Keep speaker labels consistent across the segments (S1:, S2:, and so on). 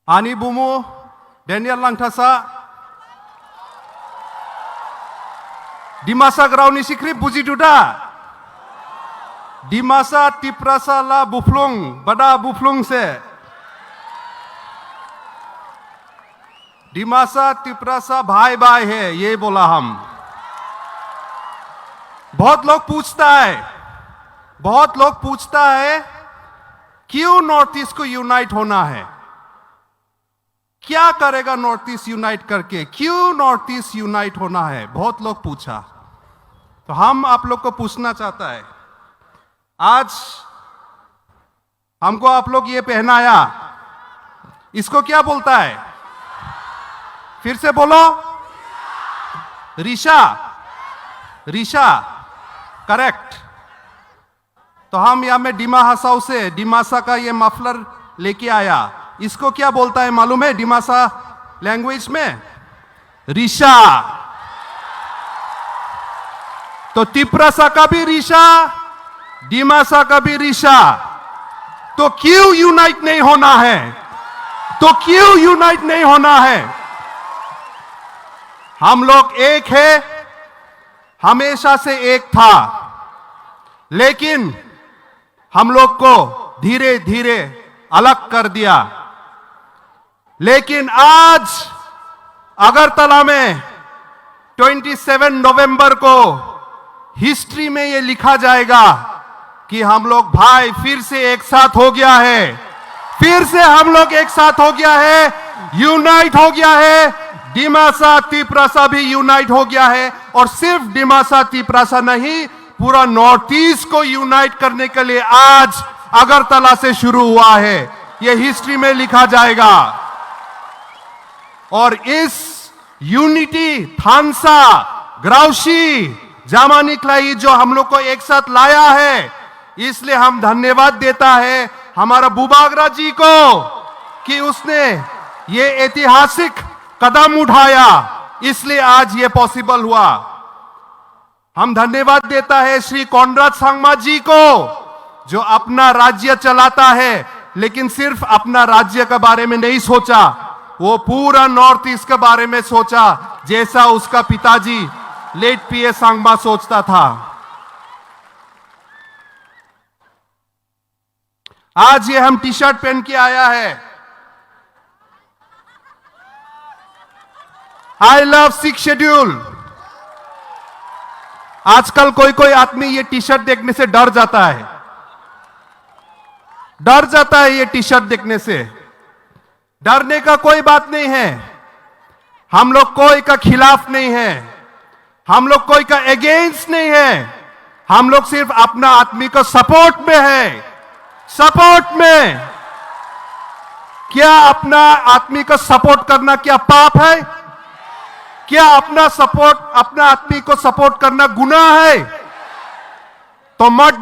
S1: Ani Bumu, Daniel Langthasa, Dimasa Grauni Sikri Buji Duda, Dimasa Tiprasa La Buflung, Bada Buflung से, दिमासा तिपरासा भाई भाई है, ये बोला हम। बहुत लोग पूछता है क्यों नॉर्थ ईस्ट को यूनाइट होना है, क्या करेगा नॉर्थ ईस्ट यूनाइट करके, क्यों नॉर्थ ईस्ट यूनाइट होना है, बहुत लोग पूछा। तो हम आप लोग को पूछना चाहता है, आज हमको आप लोग ये पहनाया, इसको क्या बोलता है, फिर से बोलो, रीशा, करेक्ट। तो हम यहां में डिमा हसाऊ से डिमासा का ये मफलर लेके आया, इसको क्या बोलता है मालूम है डिमासा लैंग्वेज में, रीशा। तो तिपरासा का भी रीशा, डिमासा का भी रीशा। तो क्यों यूनाइट नहीं होना है, हम लोग एक है, हमेशा से एक था, लेकिन हम लोग को धीरे धीरे अलग कर दिया। लेकिन आज अगरतला में 27 नवंबर को हिस्ट्री में ये लिखा जाएगा कि हम लोग भाई फिर से एक साथ हो गया है, यूनाइट हो गया है। डिमासा तिपरासा भी यूनाइट हो गया है, और सिर्फ डिमासा तिपरासा नहीं, पूरा नॉर्थ ईस्ट को यूनाइट करने के लिए आज अगरतला से शुरू हुआ है, यह हिस्ट्री में लिखा जाएगा। और इस यूनिटी थानसा ग्राउशी जामानिकलाई जो हम लोग को एक साथ लाया है, इसलिए हम धन्यवाद देता है हमारा बुबागरा जी को कि उसने ये ऐतिहासिक कदम उठाया, इसलिए आज ये पॉसिबल हुआ। हम धन्यवाद देता है श्री कॉनराड सांगमा जी को, जो अपना राज्य चलाता है, लेकिन सिर्फ अपना राज्य के बारे में नहीं सोचा, वो पूरा नॉर्थ ईस्ट के बारे में सोचा, जैसा उसका पिताजी लेट पीए सांगमा सोचता था। आज ये हम टी शर्ट पहन के आया है, आई लव 6 शेड्यूल। आजकल कोई आदमी ये टी शर्ट देखने से डर जाता है ये टी शर्ट देखने से। डरने का कोई बात नहीं है, हम लोग कोई का खिलाफ नहीं है, हम लोग कोई का अगेंस्ट नहीं है, हम लोग सिर्फ अपना आदमी को सपोर्ट में है। क्या अपना आदमी को सपोर्ट करना क्या पाप है? क्या अपना आदमी को सपोर्ट करना गुनाह है? तो मत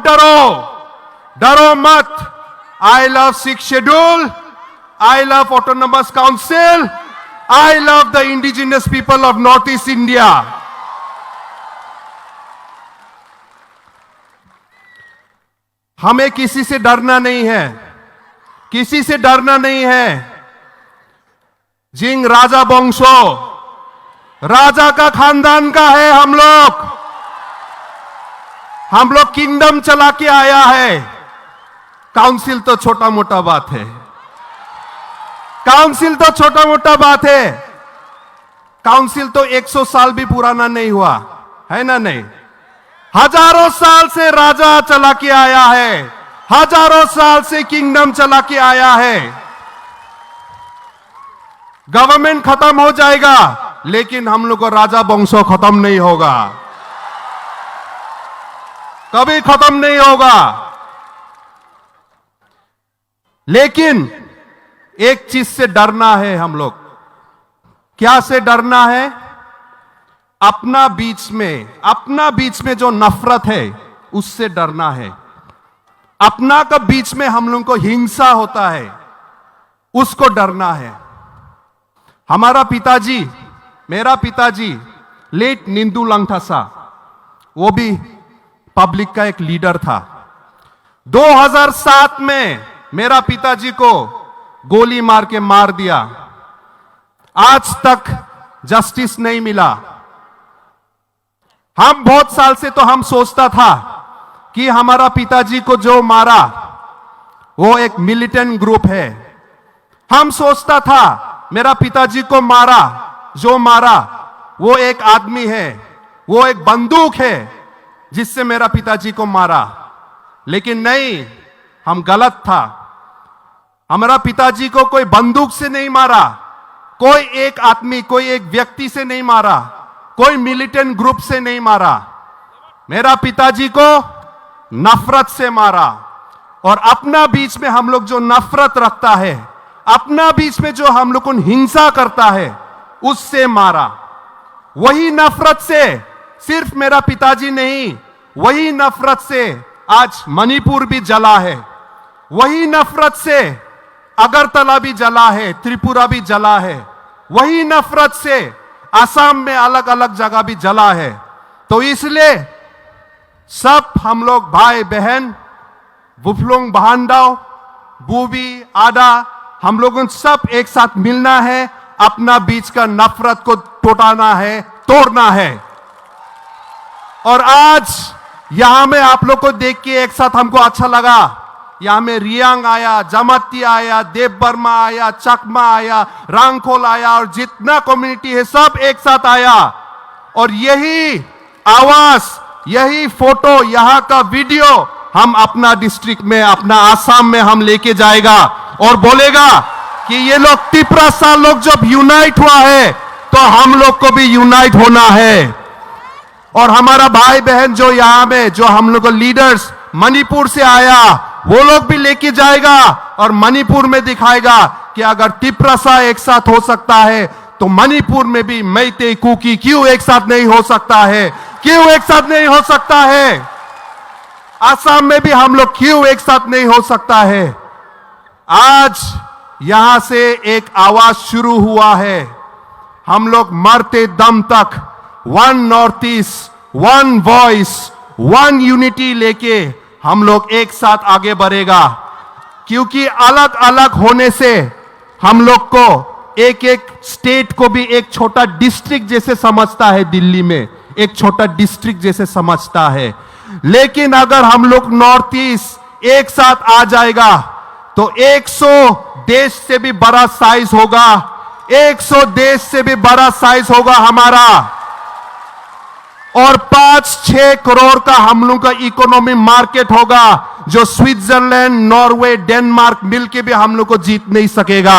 S1: डरो मत। I love 6 schedule, I love autonomous council, I love the indigenous people of north east India. हमें किसी से डरना नहीं है, जिंग राजा वंशो, राजा का खानदान का है हम लोग किंगडम चला के आया है। काउंसिल तो छोटा मोटा बात है, काउंसिल तो 100 साल भी पुराना नहीं हुआ है ना, नहीं, हजारों साल से राजा चला के आया है, हजारों साल से किंगडम चला के आया है। गवर्नमेंट खत्म हो जाएगा, लेकिन हम लोग को राजा वंशो खत्म नहीं होगा, कभी खत्म नहीं होगा। लेकिन एक चीज से डरना है हम लोग। क्या से डरना है? अपना बीच में जो नफरत है उससे डरना है। अपना का बीच में हम लोग को हिंसा होता है, उसको डरना है। मेरा पिताजी लेट निंदू लंगथासा, वो भी पब्लिक का एक लीडर था। 2007 में मेरा पिताजी को गोली मार के मार दिया। आज तक जस्टिस नहीं मिला। हम बहुत साल से तो हम सोचता था कि हमारा पिताजी को जो मारा वो एक मिलिटेंट ग्रुप है। हम सोचता था मेरा पिताजी को मारा जो मारा वो एक आदमी है, वो एक बंदूक है जिससे मेरा पिताजी को मारा। लेकिन नहीं, हम गलत था। हमारा पिताजी को कोई बंदूक से नहीं मारा, कोई एक आदमी, कोई एक व्यक्ति से नहीं मारा, कोई मिलिटेंट ग्रुप से नहीं मारा। मेरा पिताजी को नफरत से मारा। और अपना बीच में हम लोग जो नफरत रखता है, अपना बीच में जो हम लोग को हिंसा करता है, उससे मारा। वही नफरत से सिर्फ मेरा पिताजी नहीं, वही नफरत से आज मणिपुर भी जला है। वही नफरत से अगरतला भी जला है, त्रिपुरा भी जला है। वही नफरत से असम में अलग अलग जगह भी जला है। तो इसलिए सब हम लोग भाई बहन, बुफलोंग बहानडाओ, बूबी आदा, हम लोगों सब एक साथ मिलना है, अपना बीच का नफरत को टोटाना है, तोड़ना है। और आज यहां में आप लोग को देख के एक साथ हमको अच्छा लगा। यहां में रियांग आया, जमाती आया, देव बर्मा आया, चकमा आया, रांगखोल आया, और जितना कम्युनिटी है सब एक साथ आया। और यही आवाज, यही फोटो, यहां का वीडियो हम अपना डिस्ट्रिक्ट में, अपना आसाम में हम लेके जाएगा और बोलेगा कि ये लोग तिपरासा लोग जब यूनाइट हुआ है तो हम लोग को भी यूनाइट होना है। और हमारा भाई बहन जो यहां में, जो हम लोग लीडर्स मणिपुर से आया, वो लोग भी लेके जाएगा और मणिपुर में दिखाएगा कि अगर तिपरासा एक साथ हो सकता है तो मणिपुर में भी मैते कुकी क्यों एक साथ नहीं हो सकता है, क्यों एक साथ नहीं हो सकता है। असम में भी हम लोग क्यों एक साथ नहीं हो सकता है। आज यहां से एक आवाज शुरू हुआ है। हम लोग मरते दम तक one north east, one voice, one unity लेके हम लोग एक साथ आगे बढ़ेगा। क्योंकि अलग अलग होने से हम लोग को एक एक स्टेट को भी एक छोटा डिस्ट्रिक्ट जैसे समझता है, दिल्ली में एक छोटा डिस्ट्रिक्ट जैसे समझता है। लेकिन अगर हम लोग नॉर्थ ईस्ट एक साथ आ जाएगा तो 100 देश से भी बड़ा साइज होगा, 100 देश से भी बड़ा साइज होगा हमारा। और 5-6 करोड़ का हम लोग का इकोनॉमी मार्केट होगा, जो स्विट्जरलैंड, नॉर्वे, डेनमार्क मिलके भी हम लोग को जीत नहीं सकेगा।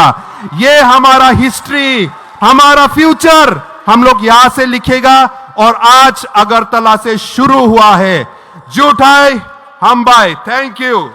S1: ये हमारा हिस्ट्री, हमारा फ्यूचर हम लोग यहां से लिखेगा। और आज अगरतला से शुरू हुआ है। जुटाई हम भाई, थैंक यू।